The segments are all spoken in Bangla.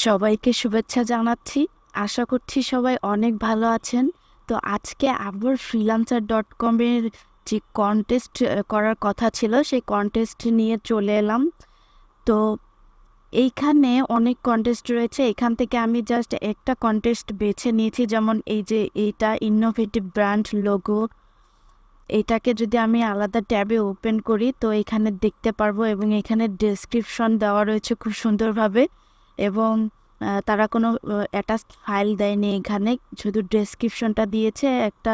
সবাইকে শুভেচ্ছা জানাচ্ছি। আশা করছি সবাই অনেক ভালো আছেন। তো আজকে আবার freelancer.com এর যে কন্টেস্ট করার কথা ছিল, সেই কন্টেস্ট নিয়ে চলে এলাম। তো এইখানে অনেক কন্টেস্ট রয়েছে। এখান থেকে আমি জাস্ট একটা কন্টেস্ট বেছে নিয়েছি। যেমন এই যে এইটা ইনোভেটিভ ব্র্যান্ড লোগো। এটাকে যদি আমি আলাদা ট্যাবে ওপেন করি তো এখানে দেখতে পারবো, এবং এখানে ডেসক্রিপশন দেওয়া রয়েছে খুব সুন্দরভাবে। এবং তারা কোনো অ্যাটাচড ফাইল দেয়নি, এখানে শুধু ডেসক্রিপশনটা দিয়েছে। একটা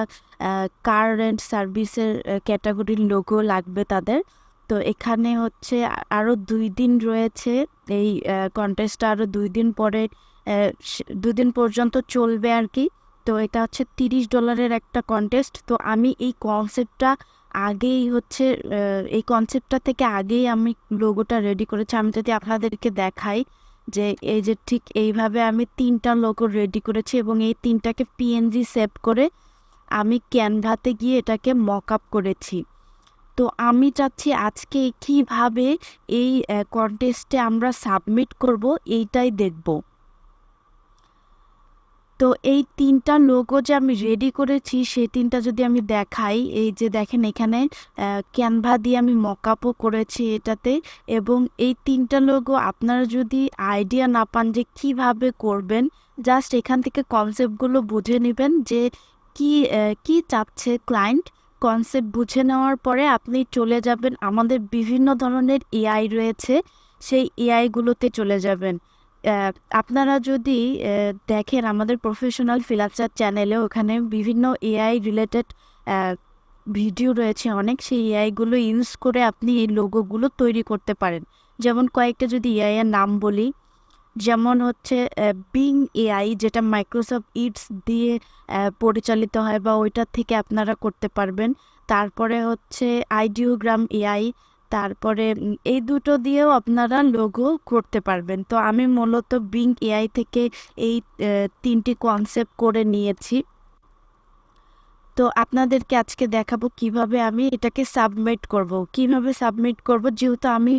কার অ্যান্ড সার্ভিসের ক্যাটাগরির লোগো লাগবে তাদের। তো এখানে হচ্ছে আরও 2 দিন রয়েছে এই কন্টেস্টটা, আরও 2 দিন পরে 2 দিন পর্যন্ত চলবে আর কি। তো এটা হচ্ছে $30 একটা কন্টেস্ট। তো আমি এই কনসেপ্টটা আগেই হচ্ছে এই কনসেপ্টটা থেকে আগেই আমি লোগোটা রেডি করেছি। আমি যদি আপনাদেরকে দেখাই যে এই যে ঠিক এইভাবে আমি 3টা লোগো রেডি করেছি, এবং এই 3টাকে পিএনজি সেভ করে আমি ক্যানভাতে গিয়ে এটাকে মক আপ করেছি। তো আমি চাচ্ছি আজকে কিভাবে এই কন্টেস্টে আমরা সাবমিট করব, এইটাই দেখব। তো এই 3টা লোগো যে আমি রেডি করেছি সেই 3টা যদি আমি দেখাই, এই যে দেখেন এখানে ক্যানভা দিয়ে আমি মকআপও করেছি এটাতে। এবং এই 3টা লোগো আপনারা যদি আইডিয়া না পান যে কিভাবে করবেন, জাস্ট এখান থেকে কনসেপ্টগুলো বুঝে নেবেন যে কি চাচ্ছে ক্লায়েন্ট। কনসেপ্ট বুঝে নেওয়ার পরে আপনি চলে যাবেন, আমাদের বিভিন্ন ধরনের এআই রয়েছে, সেই এআইগুলোতে চলে যাবেন। আহ, আপনারা যদি দেখেন আমাদের প্রফেশনাল ফ্রিল্যান্সার চ্যানেলে, ওখানে বিভিন্ন এআই রিলেটেড ভিডিও রয়েছে অনেক। সেই এআইগুলো ইউজ করে আপনি এই লোগোগুলো তৈরি করতে পারেন। যেমন কয়েকটা যদি এআই এর নাম বলি, যেমন হচ্ছে বিং এআই, যেটা মাইক্রোসফট ইটস দিয়ে পরিচালিত হয়, বা ওইটার থেকে আপনারা করতে পারবেন। তারপরে হচ্ছে আইডিওগ্রাম এআই। তারপরে এই দুটো দিয়েও আপনারা লোগো করতে পারবেন। তো আমি মূলত বিং এআই থেকে এই 3টি কনসেপ্ট করে নিয়েছি। তো আপনাদেরকে আজকে দেখাবো কিভাবে আমি এটাকে সাবমিট করব। যেহেতু আমি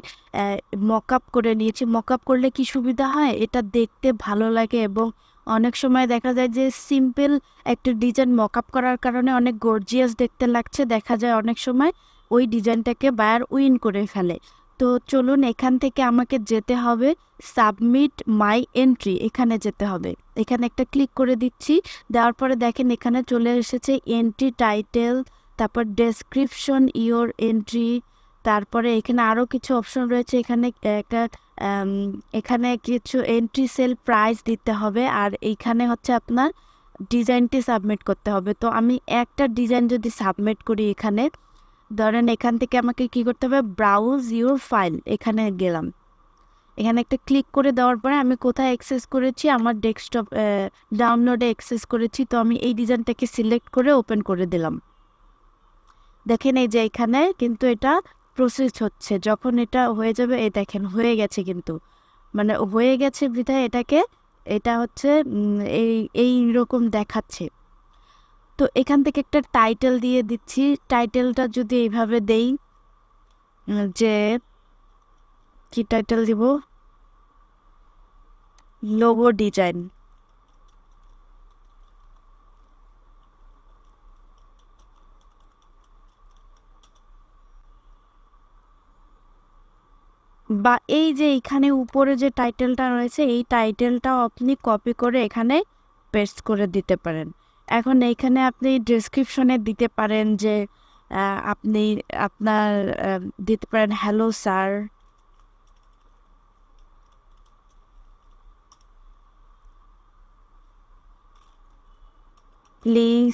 মকআপ করে নিয়েছি, মকআপ করলে কি সুবিধা হয়, এটা দেখতে ভালো লাগে। এবং অনেক সময় দেখা যায় যে সিম্পল একটা ডিজাইন মকআপ করার কারণে অনেক গর্জিয়াস দেখতে লাগছে, দেখা যায় অনেক সময় ওই ডিজাইনটাকে বায়ার উইন করে ফেলে। তো চলুন, এখান থেকে আমাকে যেতে হবে সাবমিট মাই এন্ট্রি, এখানে যেতে হবে। এখানে একটা ক্লিক করে দিচ্ছি। দেওয়ার পরে দেখেন এখানে চলে এসেছে এন্ট্রি টাইটেল, তারপর ডেসক্রিপশন ইওর এন্ট্রি। তারপরে এখানে আরও কিছু অপশন রয়েছে। এখানে একটা এখানে কিছু এন্ট্রি সেল প্রাইস দিতে হবে, আর এইখানে হচ্ছে আপনার ডিজাইনটি সাবমিট করতে হবে। তো আমি একটা ডিজাইন যদি সাবমিট করি, এখানে ধরেন এখান থেকে আমাকে কি করতে হবে, ব্রাউজ ইউর ফাইল, এখানে গেলাম। এখানে একটা ক্লিক করে দেওয়ার পরে আমি কোথায় অ্যাক্সেস করেছি, আমার ডেস্কটপ ডাউনলোডে অ্যাক্সেস করেছি। তো আমি এই ডিজাইনটাকে সিলেক্ট করে ওপেন করে দিলাম। দেখেন এই যে এখানে কিন্তু এটা প্রসেস হচ্ছে। যখন এটা হয়ে যাবে, এই দেখেন হয়ে গেছে, কিন্তু মানে হয়ে গেছে বিধায় এটা হচ্ছে এই এই রকম দেখাচ্ছে। তো এখান থেকে একটা টাইটেল দিয়ে দিচ্ছি। টাইটেলটা যদি এইভাবে দেই, যে কি টাইটেল দিব, লোগো ডিজাইন। বা এই যে এখানে উপরে যে টাইটেলটা রয়েছে, এই টাইটেলটাও আপনি কপি করে এখানে পেস্ট করে দিতে পারেন। এখন এইখানে আপনি ডেসক্রিপশনে দিতে পারেন যে আপনি আপনার দিতে পারেন, hello sir, please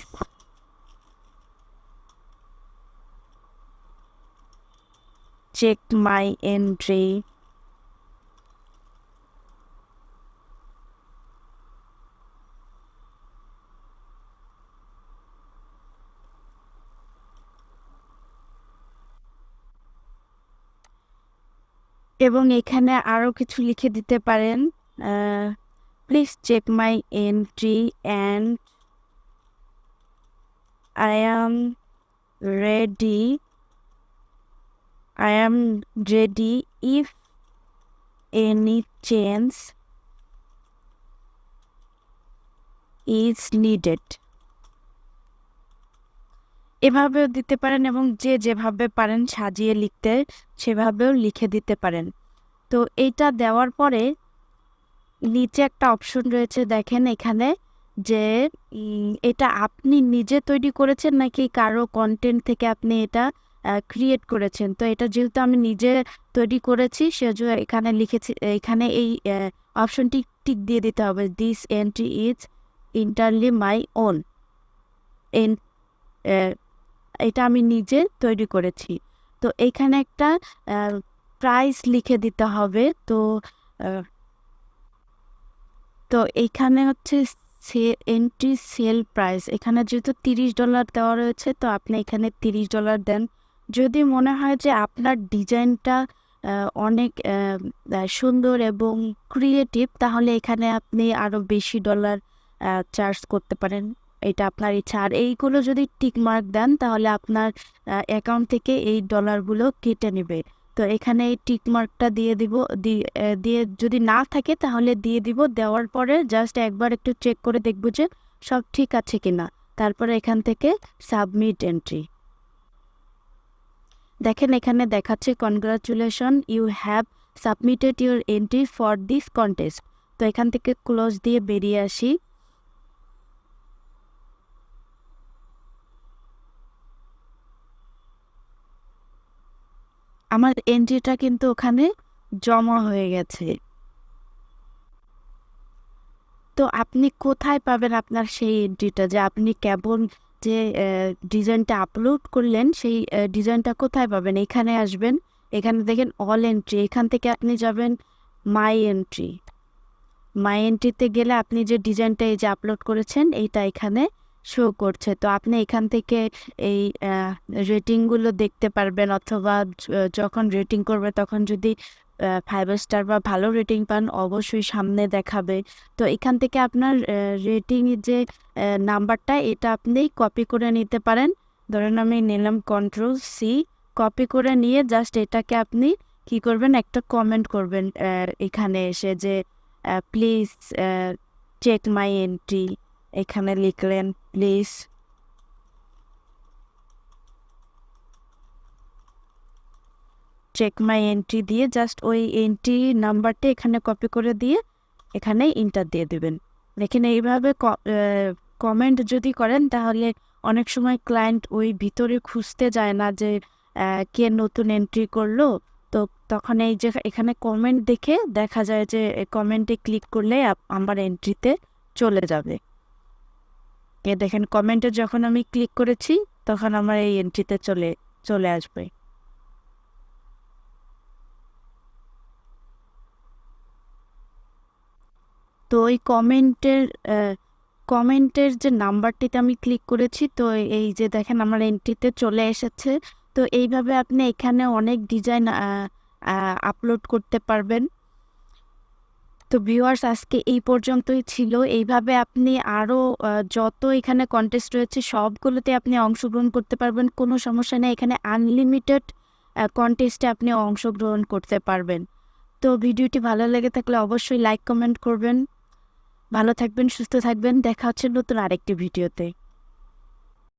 check my entry. এবং এখানে আরও কিছু লিখে দিতে পারেন, please check my entry and I am ready I am ready if any change is needed, এভাবেও দিতে পারেন এবং যে যেভাবে পারেন সাজিয়ে লিখতে সেভাবেও লিখে দিতে পারেন। তো এইটা দেওয়ার পরে নিচে একটা অপশন রয়েছে, দেখেন এখানে যে এটা আপনি নিজে তৈরি করেছেন নাকি কারো কন্টেন্ট থেকে আপনি এটা ক্রিয়েট করেছেন। তো এটা যেহেতু আমি নিজে তৈরি করেছি সেজন্য এখানে লিখেছি, এখানে এই অপশনটি টিক দিয়ে দিতে হবে, this entry is entirely my own, এটা আমি নিজে তৈরি করেছি। তো এখানে একটা প্রাইস লিখে দিতে হবে। তো আহ, তো এইখানে হচ্ছে এন্ট্রি সেল প্রাইস, এখানে যেহেতু $30 দেওয়া রয়েছে তো আপনি এখানে $30 দেন। যদি মনে হয় যে আপনার ডিজাইনটা অনেক সুন্দর এবং ক্রিয়েটিভ, তাহলে এখানে আপনি আরও বেশি ডলার চার্জ করতে পারেন, এটা আপনার ইচ্ছা। আর এইগুলো যদি টিক মার্ক দেন তাহলে আপনার অ্যাকাউন্ট থেকে এই ডলারগুলো কেটে নেবে। তো এখানে এই টিক মার্কটা দিয়ে দিব, দিয়ে যদি না থাকে তাহলে দিয়ে দিব। দেওয়ার পরে জাস্ট একবার একটু চেক করে দেখব যে সব ঠিক আছে কিনা, তারপরে এখান থেকে সাবমিট এন্ট্রি। দেখেন এখানে দেখাচ্ছে congratulation, you have submitted your entry for this contest. তো এখান থেকে ক্লোজ দিয়ে বেরিয়ে আসি। আমার এন্ট্রিটা কিন্তু ওখানে জমা হয়ে গেছে। তো আপনি কোথায় পাবেন আপনার সেই এন্ট্রিটা, যে আপনি কেবল যে ডিজাইনটা আপলোড করলেন সেই ডিজাইনটা কোথায় পাবেন? এখানে আসবেন, এখানে দেখেন অল এন্ট্রি, এখান থেকে আপনি যাবেন মাই এন্ট্রি। মাই এন্ট্রিতে গেলে আপনি যে ডিজাইনটা এই যে আপলোড করেছেন এইটা এখানে শো করছে। তো আপনি এখান থেকে এই রেটিংগুলো দেখতে পারবেন, অথবা যখন রেটিং করবে তখন যদি 5 স্টার বা ভালো রেটিং পান অবশ্যই সামনে দেখাবে। তো এখান থেকে আপনার রেটিং যে নাম্বারটা এটা আপনি কপি করে নিতে পারেন। ধরেন আমি নিলাম Ctrl+C, কপি করে নিয়ে জাস্ট এটাকে আপনি কি করবেন, একটা কমেন্ট করবেন এখানে এসে যে প্লিজ চেক মাই এন্ট্রি, এখানে লিখলেন প্লিজ চেক মাই এন্ট্রি দিয়ে জাস্ট ওই এন্ট্রি নাম্বারটা এখানে কপি করে দিয়ে এখানে ইন্টার দিয়ে দেবেন। দেখেন এইভাবে কমেন্ট যদি করেন তাহলে অনেক সময় ক্লায়েন্ট ওই ভিতরে খুঁজতে যায় না যে কে নতুন এন্ট্রি করলো। তো তখন এই যে এখানে কমেন্ট দেখে দেখা যায় যে কমেন্টে ক্লিক করলে আমার এন্ট্রিতে চলে যাবে। এ দেখেন কমেন্টে যখন আমি ক্লিক করেছি তখন আমার এই এন্ট্রিতে চলে আসবে। তো ওই কমেন্টের যে নাম্বারটিতে আমি ক্লিক করেছি, তো এই যে দেখেন আমার এন্ট্রিতে চলে এসেছে। তো এইভাবে আপনি এখানে অনেক ডিজাইন আপলোড করতে পারবেন। তো ভিউয়ার্স আজকে এই পর্যন্তই ছিল। এইভাবে আপনি আরও যত এখানে কন্টেস্ট রয়েছে সবগুলোতে আপনি অংশগ্রহণ করতে পারবেন, কোনো সমস্যা নেই। এখানে আনলিমিটেড কন্টেস্টে আপনি অংশগ্রহণ করতে পারবেন। তো ভিডিওটি ভালো লেগে থাকলে অবশ্যই লাইক কমেন্ট করবেন। ভালো থাকবেন, সুস্থ থাকবেন, দেখা হচ্ছে নতুন আরেকটি ভিডিওতে।